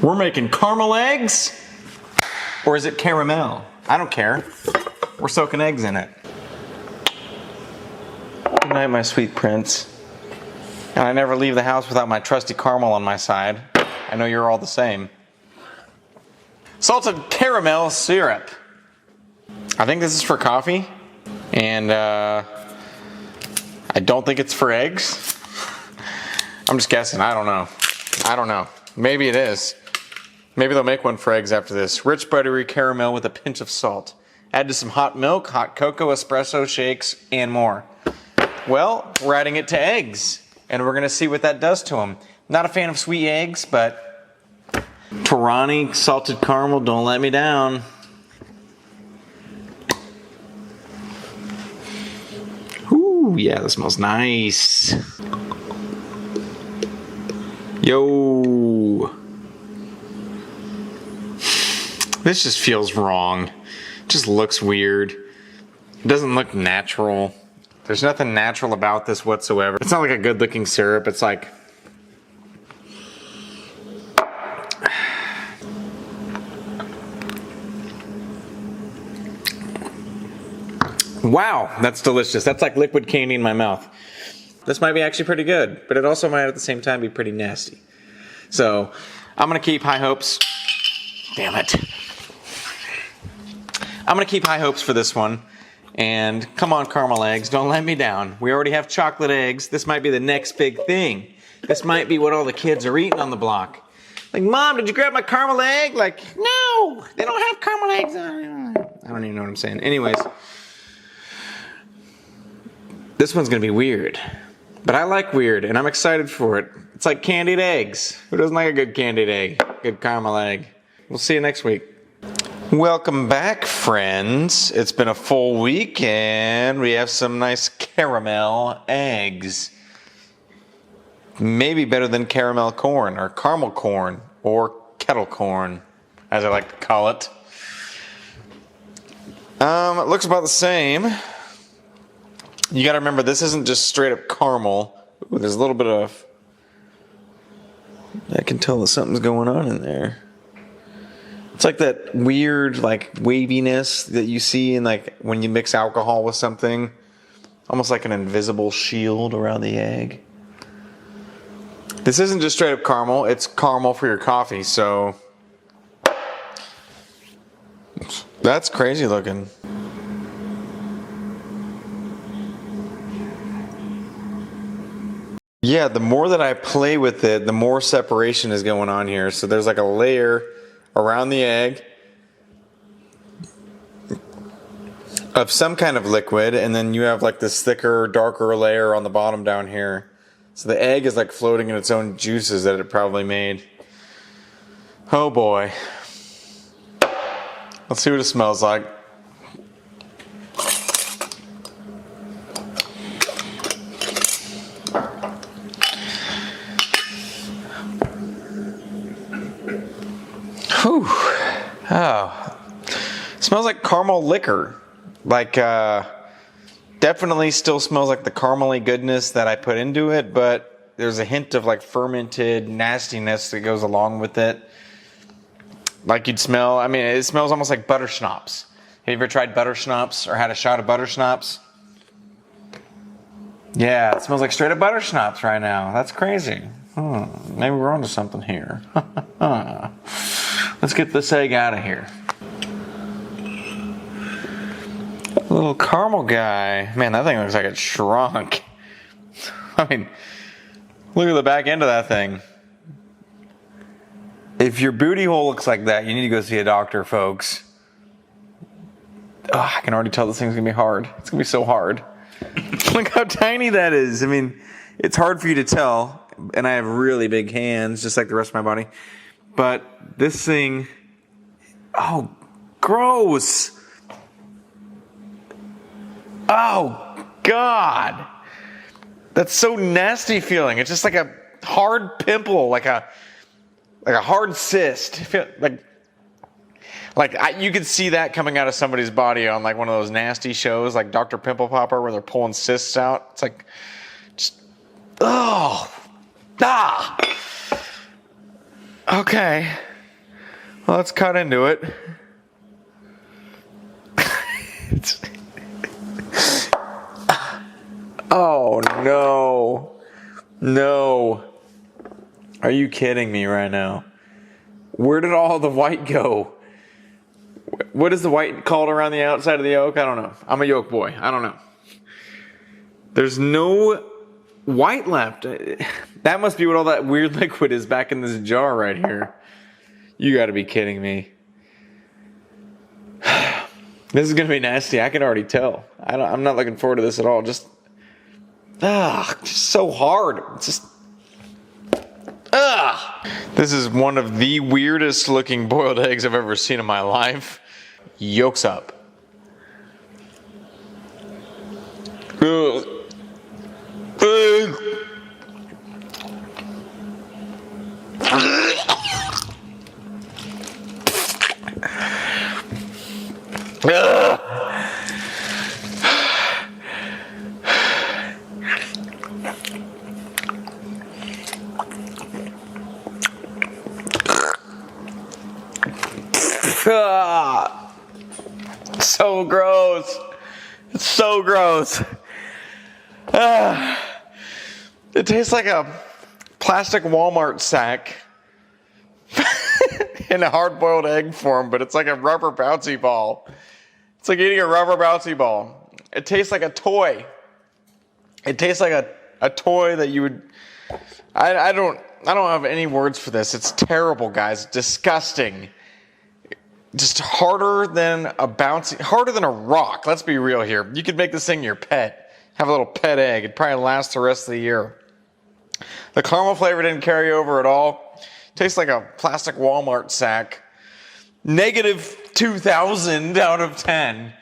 We're making caramel eggs? Or is it caramel? I don't care. We're soaking eggs in it. Good night, my sweet prince. And I never leave the house without my trusty caramel on my side. I know you're all the same. Salted caramel syrup. I think this is for coffee. And I don't think it's for eggs. I'm just guessing. I don't know. I don't know. Maybe it is. Maybe they'll make one for eggs after this. Rich buttery caramel with a pinch of salt. Add to some hot milk, hot cocoa, espresso shakes, and more. Well, we're adding it to eggs, and we're going to see what that does to them. Not a fan of sweet eggs, but Torani salted caramel, don't let me down. Ooh, yeah, that smells nice. Yo. This just feels wrong. It just looks weird. It doesn't look natural. There's nothing natural about this whatsoever. It's not like a good looking syrup. It's like... Wow, that's delicious. That's like liquid candy in my mouth. This might be actually pretty good, but it also might at the same time be pretty nasty. So, I'm gonna keep high hopes. Damn it. I'm gonna keep high hopes for this one. And come on, caramel eggs, don't let me down. We already have chocolate eggs. This might be the next big thing. This might be what all the kids are eating on the block. Like, Mom, did you grab my caramel egg? Like, no, they don't have caramel eggs. I don't even know what I'm saying. Anyways, this one's gonna be weird. But I like weird, and I'm excited for it. It's like candied eggs. Who doesn't like a good candied egg? Good caramel egg. We'll see you next week. Welcome back, friends. It's been a full week and we have some nice caramel eggs. Maybe better than caramel corn or caramel corn or kettle corn, as I like to call it. It looks about the same. You gotta remember, this isn't just straight up caramel. Ooh, there's a little bit of... I can tell that something's going on in there. It's like that weird, like, waviness that you see in, like, when you mix alcohol with something. Almost like an invisible shield around the egg. This isn't just straight up caramel. It's caramel for your coffee, so... That's crazy looking. Yeah, the more that I play with it, the more separation is going on here. So there's like a layer around the egg of some kind of liquid, and then you have like this thicker, darker layer on the bottom down here. So the egg is like floating in its own juices that it probably made. Oh boy. Let's see what it smells like. Whew. Oh, smells like caramel liquor. Like, definitely still smells like the caramely goodness that I put into it, but there's a hint of like fermented nastiness that goes along with it. Like you'd smell, I mean, it smells almost like butter schnapps. Have you ever tried butter schnapps or had a shot of butter schnapps? Yeah, it smells like straight up butter schnapps right now. That's crazy. Maybe we're onto something here. Let's get this egg out of here. Little caramel guy. Man, that thing looks like it shrunk. I mean, look at the back end of that thing. If your booty hole looks like that, you need to go see a doctor, folks. Oh, I can already tell this thing's going to be hard. It's going to be so hard. Look how tiny that is. I mean, it's hard for you to tell. And I have really big hands, just like the rest of my body. But this thing, oh, gross. Oh, God. That's so nasty feeling. It's just like a hard pimple, like a hard cyst. You could see that coming out of somebody's body on like one of those nasty shows, like Dr. Pimple Popper, where they're pulling cysts out. It's like, just, oh, Ah! Okay. Well, let's cut into it. Oh, no. No. Are you kidding me right now? Where did all the white go? What is the white called around the outside of the yolk? I don't know. I'm a yolk boy. I don't know. There's no white left. That must be what all that weird liquid is back in this jar right here. You gotta be kidding me. This is gonna be nasty. I can already tell. I'm not looking forward to this at all. Just so hard. Just This is one of the weirdest looking boiled eggs I've ever seen in my life. Yolks up. Ugh. Ugh. So gross. It's so gross. It tastes like a plastic Walmart sack in a hard-boiled egg form, but it's like a rubber bouncy ball. It's like eating a rubber bouncy ball. It tastes like a toy. It tastes like a toy that you would... I don't have any words for this. It's terrible, guys. Disgusting. Just harder than a rock. Let's be real here. You could make this thing your pet. Have a little pet egg. It'd probably last the rest of the year. The caramel flavor didn't carry over at all. Tastes like a plastic Walmart sack. -2,000 out of 10.